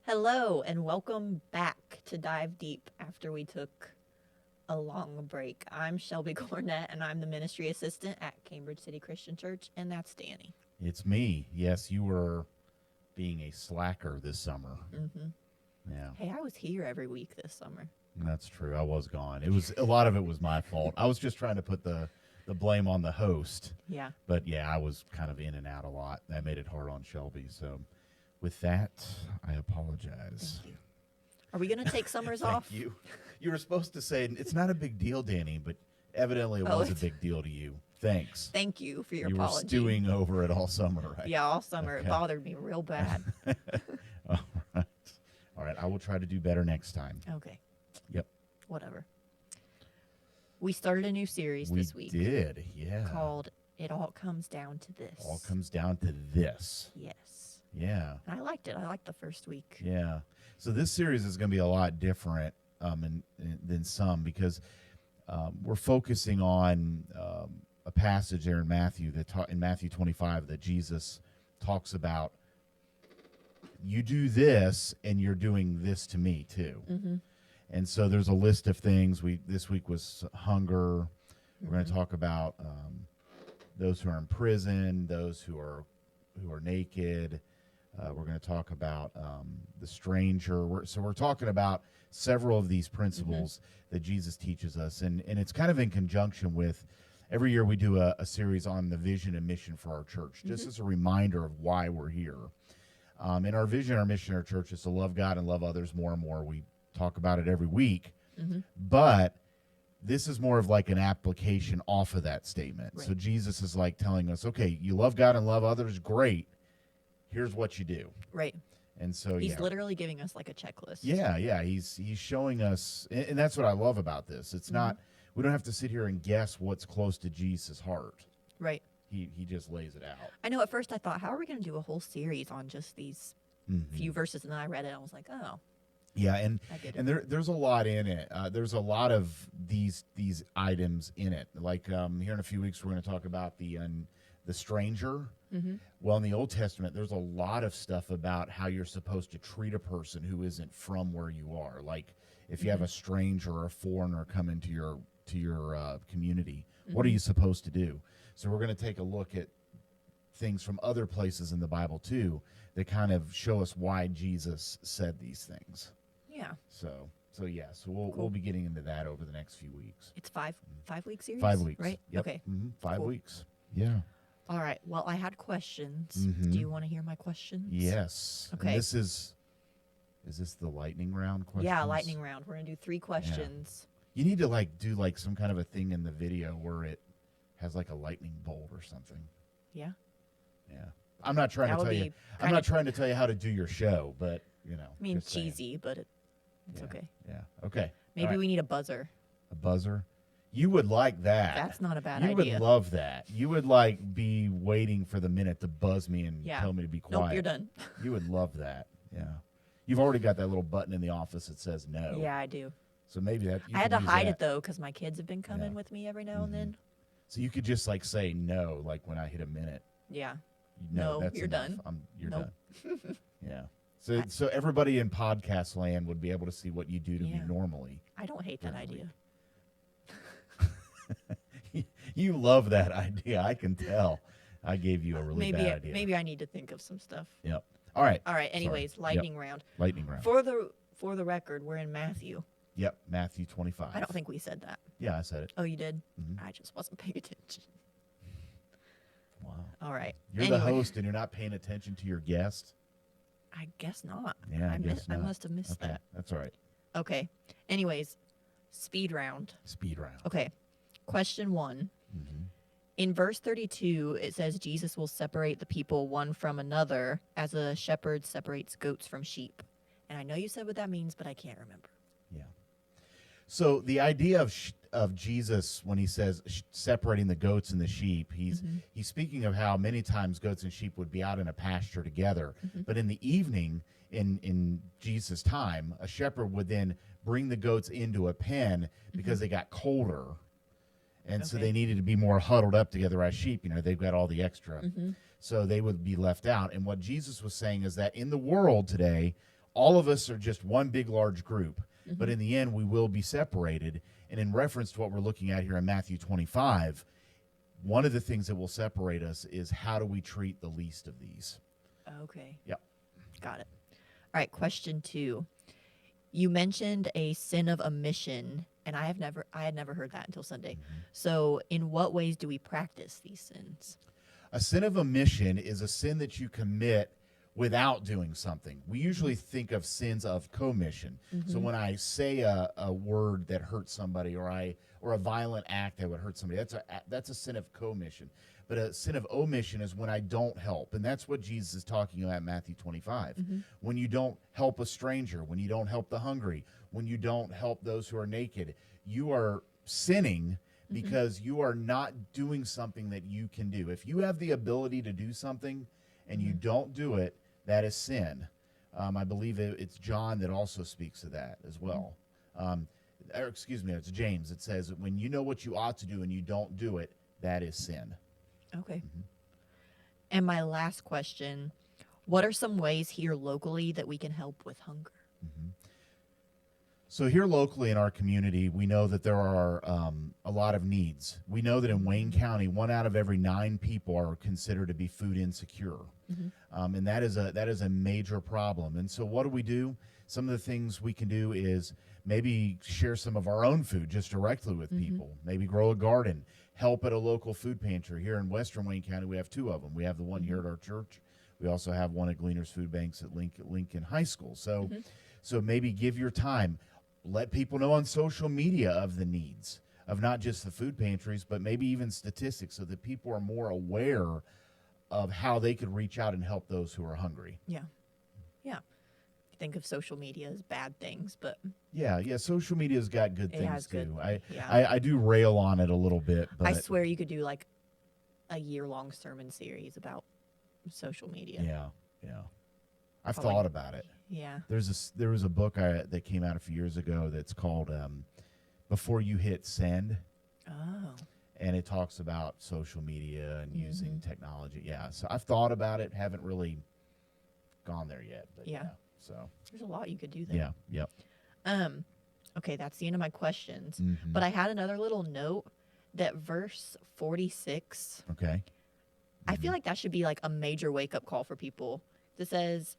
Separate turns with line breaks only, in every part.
Hello and welcome back to Dive Deep after we took a long break. I'm Shelby Cornett and I'm the ministry assistant at Cambridge City Christian Church, and that's Danny.
It's me. Yes, you were being a slacker this summer.
Mm-hmm.
Yeah,
Hey, I was here every week this summer.
that's true. I was gone. It was a lot of it was my fault. I was just trying to put the blame on the host.
Yeah.
But yeah, I was kind of in and out a lot. That made it hard on Shelby. So with that, I apologize.
Thank you. Are we going to take summers
Thank
off?
you. You were supposed to say it's not a big deal, Danny, but evidently it
Oh,
was a big deal to you. Thanks.
Thank you for your
You were
apology.
stewing over it all summer, right?
Yeah, all summer.
Okay.
It bothered me real bad.
All right. All right. I will try to do better next time.
Okay.
Yep.
Whatever. We started a new series
We
this week
did, yeah.
called It All Comes Down to This.
All comes down to this.
Yes.
Yeah,
And I liked it. I liked the first week.
yeah. So this series is going to be a lot different than some because we're focusing on a passage there in Matthew in Matthew 25 that Jesus talks about. You do this, and you're doing this to me too.
Mm-hmm.
And so there's a list of things. This week was hunger. We're going to talk about those who are in prison, those who are naked. We're going to talk about the stranger. We're talking about several of these principles that Jesus teaches us, and it's kind of in conjunction with every year we do a series on the vision and mission for our church, just as a reminder of why we're here. And our vision, our mission, our church is to love God and love others more and more. We talk about it every week, but this is more of like an application off of that statement.
Right.
So Jesus is like telling us, okay, you love God and love others, great. Here's what you do.
Right.
And so
He's literally giving us like a checklist.
yeah, he's showing us, and that's what I love about this. It's not, we don't have to sit here and guess what's close to Jesus' heart.
Right.
He just lays it out.
I know at first I thought, how are we going to do a whole series on just these few verses? And then I read it and I was like, oh,
Yeah, and
I get it.
and there's a lot in it. There's a lot of these items in it. Like here in a few weeks, we're going to talk about the stranger. Well, in the Old Testament, there's a lot of stuff about how you're supposed to treat a person who isn't from where you are. Like if you have a stranger or a foreigner come into your community, what are you supposed to do? So we're going to take a look at things from other places in the Bible too that kind of show us why Jesus said these things.
Yeah.
So we'll be getting into that over the next few weeks.
It's 5-week series?
5 weeks,
Right?
Yep.
Okay.
5
Cool.
weeks. Yeah.
All right. Well, I had questions. Do you want to hear my questions?
Yes.
Okay.
And is this the lightning round questions?
Yeah, lightning round. We're going to do 3 questions.
You need to do some kind of a thing in the video where it has like a lightning bolt or something.
Yeah.
Yeah. I'm not trying
That
to
would
tell you.
be
I'm not trying to tell you how to do your show, but
I mean,
just saying.
cheesy, but it's
Yeah.
okay.
Yeah. Okay.
Maybe
All right.
we need a buzzer.
A buzzer. You would like that.
That's not a bad
You
idea.
would love that. You would be waiting for the minute to buzz me and
Yeah.
tell me to be quiet.
Nope, you're done.
You would love that. Yeah. You've already got that little button in the office that says no.
Yeah, I do.
So maybe that
I had to hide it though because my kids have been coming
Yeah.
with me every now and then.
So you could just say no, like when I hit a minute.
Yeah.
No,
No,
that's
you're
enough.
done.
You're
Nope.
done. Yeah. So everybody in podcast land would be able to see what you do to me
Yeah.
normally.
I don't hate that
During the
idea.
You love that idea. I can tell. I gave you a really bad idea.
Maybe I need to think of some stuff.
Yep. All right.
All right.
Sorry.
Anyways,
Yep.
lightning round.
Lightning round.
For the record, we're in Matthew.
Yep. Matthew 25.
I don't think we said that.
Yeah, I said it.
Oh, you did?
Mhm.
I just wasn't paying attention.
Wow.
All right.
You're the host and you're not paying attention to your guest?
I guess not.
Yeah, I guess
I
not.
must have missed
Okay.
that.
That's all right.
Okay. Anyways, speed round.
Speed round.
Okay. Question 1. In verse 32, it says Jesus will separate the people one from another as a shepherd separates goats from sheep. And I know you said what that means, but I can't remember.
Yeah. So the idea of Jesus when he says separating the goats and the sheep, he's speaking of how many times goats and sheep would be out in a pasture together, but in the evening in Jesus' time, a shepherd would then bring the goats into a pen because they got colder. And so
Okay.
they needed to be more huddled up together as sheep. They've got all the extra. So they would be left out. And what Jesus was saying is that in the world today, all of us are just one big, large group. But in the end, we will be separated. And in reference to what we're looking at here in Matthew 25, one of the things that will separate us is how do we treat the least of these?
Okay.
Yep.
Got it. All right, question 2. You mentioned a sin of omission, and I had never heard that until Sunday. So, in what ways do we practice these sins?
A sin of omission is a sin that you commit without doing something. We usually think of sins of commission. So when I say a word that hurts somebody, or a violent act that would hurt somebody, that's a sin of commission. But a sin of omission is when I don't help, and that's what Jesus is talking about in Matthew 25. When you don't help a stranger, when you don't help the hungry, when you don't help those who are naked, you are sinning because you are not doing something that you can do. If you have the ability to do something and you don't do it, that is sin. I believe it's John that also speaks of that as well. Or excuse me, it's James. It says that when you know what you ought to do and you don't do it, that is sin.
Okay. And my last question, what are some ways here locally that we can help with hunger?
So here locally in our community, we know that there are a lot of needs. We know that in Wayne County, 1 out of every 9 people are considered to be food insecure. And that is a major problem. And so what do? Some of the things we can do is maybe share some of our own food just directly with people. Maybe grow a garden, help at a local food pantry. Here in Western Wayne County, we have 2 of them. We have the one here at our church. We also have one at Gleaners Food Banks at Lincoln High School. So maybe give your time. Let people know on social media of the needs of not just the food pantries, but maybe even statistics so that people are more aware of how they could reach out and help those who are hungry.
Yeah. Think of social media as bad things, but
Yeah, social media's got good
it
things
has
too.
good.
I do rail on it a little bit, but
I swear you could do like a year-long sermon series about social media.
yeah. I've
Probably.
thought about it.
Yeah.
There was a book that came out a few years ago that's called Before You Hit Send.
Oh.
And it talks about social media and using technology. Yeah, so I've thought about it, haven't really gone there yet. But
Yeah.
So
There's a lot you could do there.
yep.
Okay, that's the end of my questions.
Mhm.
But I had another little note that verse 46,
Okay.
I feel like that should be like a major wake-up call for people. It says,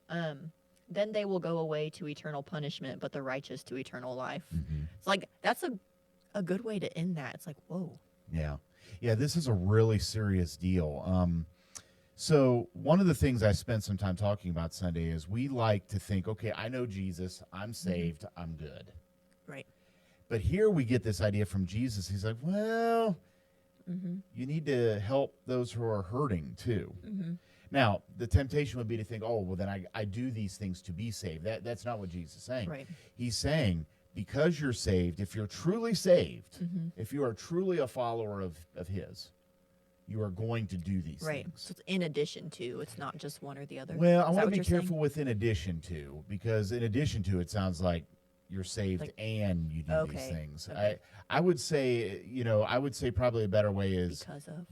then they will go away to eternal punishment, but the righteous to eternal life. It's like, that's a good way to end that. It's like, whoa.
Yeah, this is a really serious deal. So one of the things I spent some time talking about Sunday is we like to think, okay, I know Jesus, I'm saved, I'm good.
Right.
But here we get this idea from Jesus. He's like, well, you need to help those who are hurting too. Now, the temptation would be to think, oh, well, then I do these things to be saved. That's not what Jesus is saying.
Right.
He's saying, because you're saved, if you're truly saved, if you are truly a follower of his, you are going to do these
Right.
things.
So it's in addition to, it's not just one or the other.
Well, I
Is that
want to
what
be
you're saying?
careful with in addition to, because in addition to, it sounds like you're saved
Like-
and you do these
Okay,
things.
okay.
I would say, I would say probably a better way is
Because of.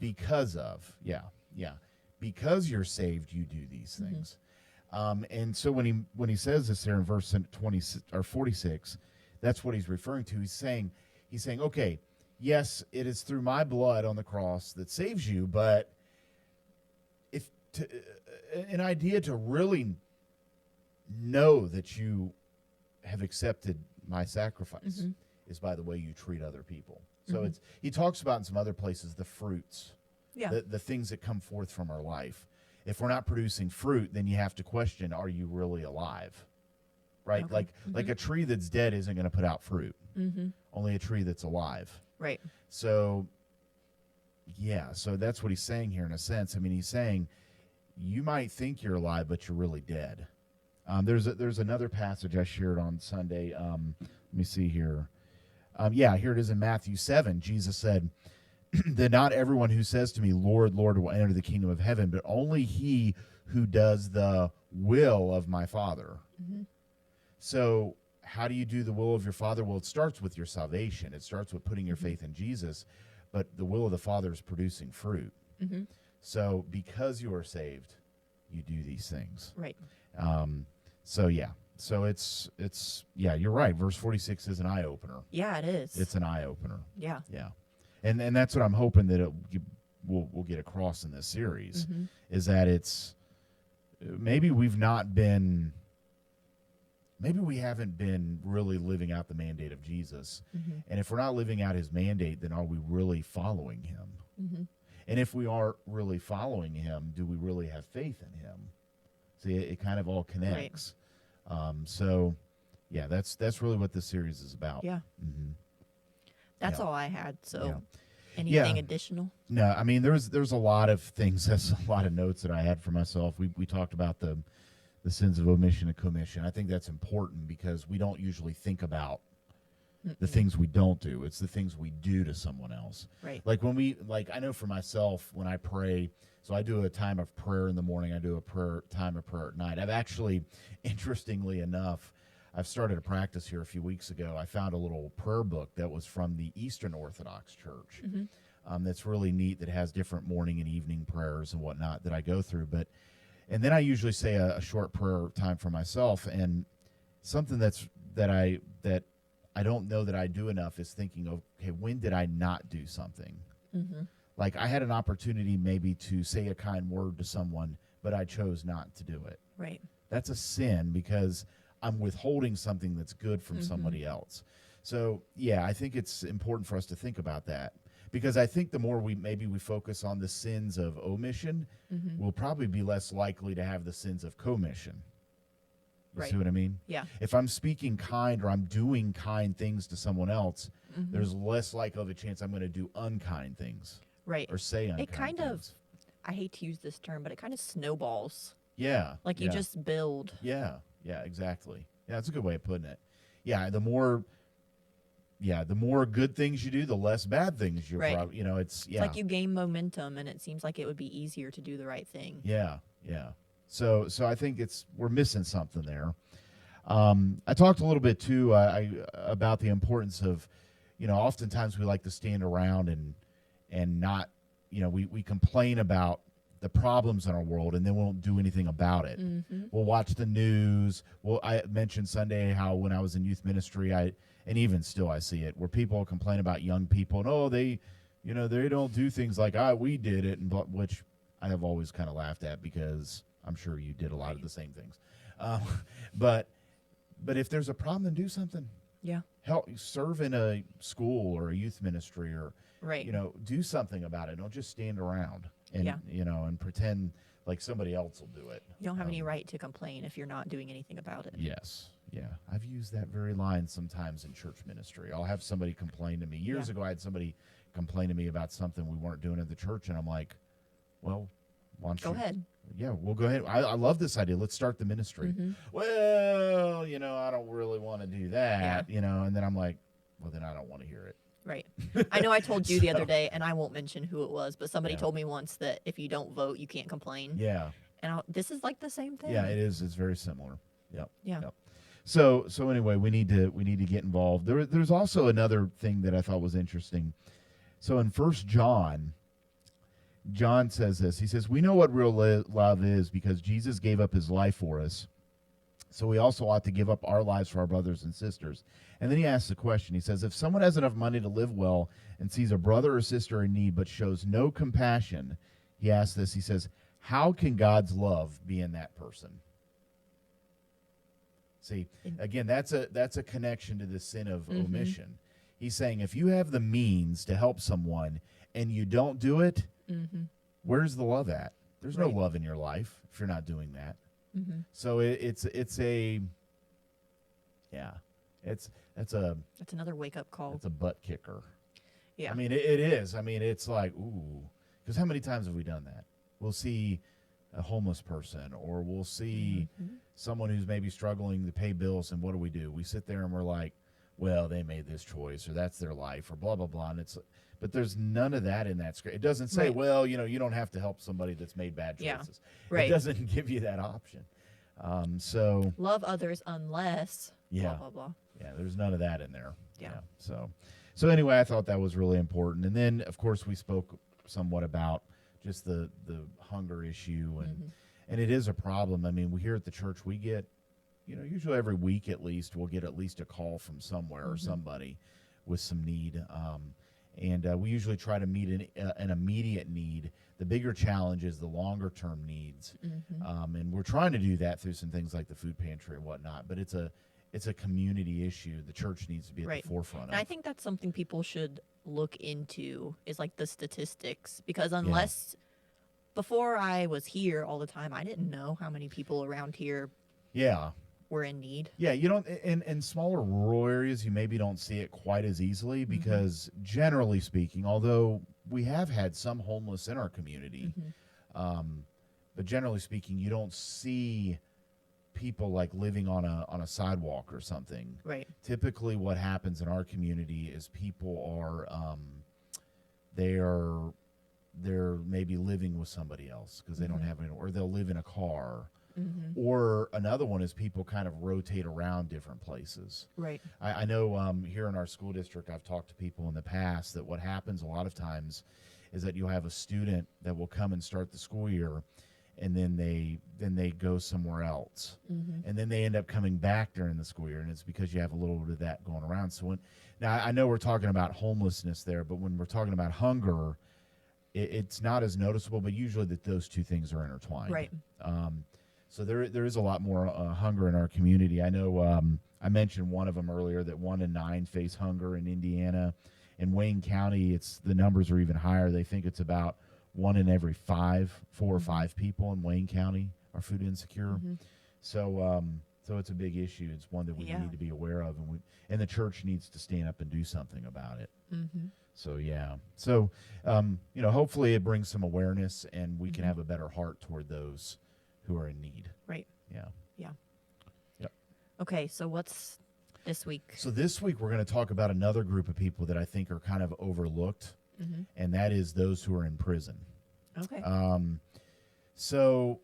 because you're saved, you do these things. And so when he says this there in verse 20 or 46, that's what he's referring to. He's saying, okay, yes, it is through my blood on the cross that saves you, but an idea to really know that you have accepted my sacrifice is by the way you treat other people. So he talks about in some other places the fruits, the things that come forth from our life. If we're not producing fruit, then you have to question, are you really alive? Right?
Okay.
Like a tree that's dead isn't going to put out fruit. Only a tree that's alive.
Right.
So that's what he's saying here in a sense. I mean, he's saying you might think you're alive, but you're really dead. There's another passage I shared on Sunday. Let me see here. Here it is in Matthew 7. Jesus said that not everyone who says to me, Lord, Lord, will enter the kingdom of heaven, but only he who does the will of my Father. So how do you do the will of your Father? Well, it starts with your salvation. It starts with putting your faith in Jesus, but the will of the Father is producing fruit. So because you are saved, you do these things.
Right.
So yeah. So it's yeah, you're right. Verse 46 is an eye opener.
Yeah, it is.
It's an eye opener.
Yeah.
Yeah. And that's what I'm hoping that we'll get across in this series
Mm-hmm.
is that it's maybe we haven't been really living out the mandate of Jesus.
Mm-hmm.
And if we're not living out his mandate, then are we really following him?
Mm-hmm.
And if we aren't really following him, do we really have faith in him? See, it kind of all connects. So, yeah, that's really what this series is about.
Yeah.
Mm-hmm.
That's
Yeah.
all I had. So,
Yeah.
anything
Yeah.
additional?
No, I mean there's a lot of things. That's a lot of notes that I had for myself. We talked about the sins of omission and commission. I think that's important because we don't usually think about the things we don't do. It's the things we do to someone else.
Right.
Like I know for myself when I pray, so I do a time of prayer in the morning. I do a time of prayer at night. I've actually, interestingly enough, I've started a practice here a few weeks ago. I found a little prayer book that was from the Eastern Orthodox Church.
Mm-hmm.
That's really neat. That has different morning and evening prayers and whatnot that I go through. And then I usually say a short prayer time for myself. And something that I don't know that I do enough is thinking, okay, when did I not do something?
Mm-hmm.
Like I had an opportunity maybe to say a kind word to someone, but I chose not to do it.
Right.
That's a sin because I'm withholding something that's good from
Mm-hmm.
somebody else. So yeah, I think it's important for us to think about that because I think the more we focus on the sins of omission,
Mm-hmm.
we'll probably be less likely to have the sins of commission. You
Right.
see what I mean?
Yeah.
If I'm speaking kind or I'm doing kind things to someone else,
Mm-hmm.
there's less likely of a chance I'm going to do unkind things
Right.
or say unkind
It kind of,
things.
I hate to use this term, but it kind of snowballs.
Yeah.
Like you
yeah.
just build.
Yeah, exactly. Yeah, that's a good way of putting it. Yeah, the more good things you do, the less bad things you're
Right.
probably, it's
It's like you gain momentum, and it seems like it would be easier to do the right thing.
Yeah. So I think we're missing something there. I talked a little bit too about the importance of, oftentimes we like to stand around and not, we complain about the problems in our world and then we won't do anything about it.
Mm-hmm.
We'll watch the news. I mentioned Sunday how when I was in youth ministry, and even still I see it where people complain about young people and they don't do things like we did it, and which I have always kind of laughed at because I'm sure you did a lot of the same things. But if there's a problem, then do something.
Yeah.
Help serve in a school or a youth ministry or
Right.
do something about it. Don't just stand around and
Yeah.
and pretend like somebody else will do it.
You don't have any right to complain if you're not doing anything about it.
Yes. Yeah. I've used that very line sometimes in church ministry. I'll have somebody complain to me. Years
Yeah.
ago, I had somebody complain to me about something we weren't doing at the church, and I'm like, well, why don't
Go
you?
ahead.
Yeah, we'll go ahead. I love this idea. Let's start the ministry.
Mhm.
Well, I don't really want to do that, and then I'm like, well, then I don't want to hear it.
Right. I know I told you the other
So-
day, and I won't mention who it was, but somebody
Yeah.
told me once that if you don't vote, you can't complain.
Yeah.
And this is like the same thing.
Yeah, it is. It's very similar. Yep.
Yeah.
Yep. So anyway, we need to get involved. There's also another thing that I thought was interesting. So in 1 John says this. He says, "We know what real love is because Jesus gave up his life for us. So we also ought to give up our lives for our brothers and sisters." And then he asks the question. He says, "If someone has enough money to live well and sees a brother or sister in need but shows no compassion," he asks this. He says, "How can God's love be in that person?" See, again, that's a connection to the sin of omission. He's saying if you have the means to help someone and you don't do it,
Mm-hmm.
where's the love at? There's no
Right.
love in your life if you're not doing that.
Mm-hmm.
So it's
That's another wake up call.
a butt kicker.
Yeah.
I mean, it is. I mean, it's like, ooh, because how many times have we done that? We'll see a homeless person, or we'll see
Mm-hmm.
someone who's maybe struggling to pay bills, and what do? We sit there and we're like, well, they made this choice, or that's their life, or blah blah blah. And but there's none of that in that script. It doesn't say,
Right.
well, you don't have to help somebody that's made bad choices.
Yeah.
It
Right.
doesn't give you that option. So
Love others unless
Yeah.
blah, blah, blah.
yeah, there's none of that in there.
Yeah.
So anyway, I thought that was really important. And then, of course, we spoke somewhat about just the hunger issue, and it is a problem. I mean, we here at the church, we get usually every week at least, we'll get at least a call from somewhere or somebody with some need. And we usually try to meet an immediate need. The bigger challenge is the longer term needs. And we're trying to do that through some things like the food pantry and whatnot. But it's a community issue. The church needs to be at
Right.
the forefront
And
of.
I think that's something people should look into is like the statistics, because unless before I was here all the time, I didn't know how many people around here
Yeah.
were in need.
Yeah, you don't in smaller rural areas you maybe don't see it quite as easily because generally speaking, although we have had some homeless in our community, but generally speaking, you don't see people like living on a sidewalk or something.
Right.
Typically, what happens in our community is people are they're maybe living with somebody else because they don't have any, or they'll live in a car. Or another one is people kind of rotate around different places.
Right.
I know here in our school district, I've talked to people in the past that what happens a lot of times is that you'll have a student that will come and start the school year, and then they go somewhere else, and then they end up coming back during the school year, and it's because you have a little bit of that going around. So now I know we're talking about homelessness there, but when we're talking about hunger, it's not as noticeable, but usually those two things are intertwined.
Right.
So there is a lot more hunger in our community. I know I mentioned one of them earlier, that 1 in 9 face hunger in Indiana. In Wayne County, the numbers are even higher. They think it's about 1 in every 4 or 5 people in Wayne County are food insecure. So it's a big issue. It's one that we need to be aware of, and the church needs to stand up and do something about it. So hopefully it brings some awareness, and we can have a better heart toward those who are in need.
Right.
Yeah. Yep.
Okay, so what's this week?
So this week we're going to talk about another group of people that I think are kind of overlooked, and that is those who are in prison.
Okay.
So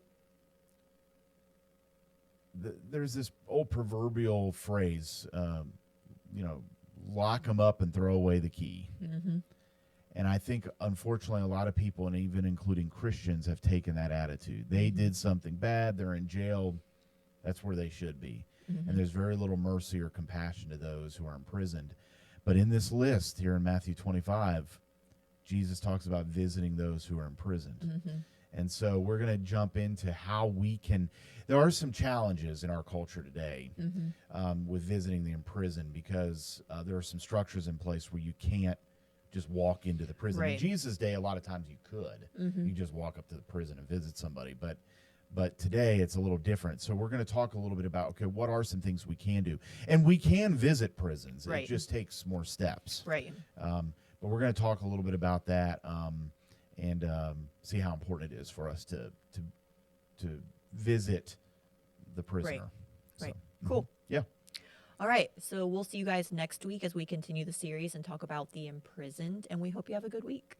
there's this old proverbial phrase, lock them up and throw away the key. And I think, unfortunately, a lot of people, and even including Christians, have taken that attitude. They did something bad. They're in jail. That's where they should be. And there's very little mercy or compassion to those who are imprisoned. But in this list here in Matthew 25, Jesus talks about visiting those who are imprisoned. And so we're going to jump into how we can. There are some challenges in our culture today with visiting the imprisoned, because there are some structures in place where you can't just walk into the prison.
Right.
In Jesus' day, a lot of times you could. You just walk up to the prison and visit somebody. But today it's a little different. So we're going to talk a little bit about, okay, what are some things we can do? And we can visit prisons.
Right.
It just takes more steps.
Right.
But we're going to talk a little bit about that and see how important it is for us to visit the prisoner.
Right.
So,
Cool.
Yeah.
All right, so we'll see you guys next week as we continue the series and talk about the imprisoned, and we hope you have a good week.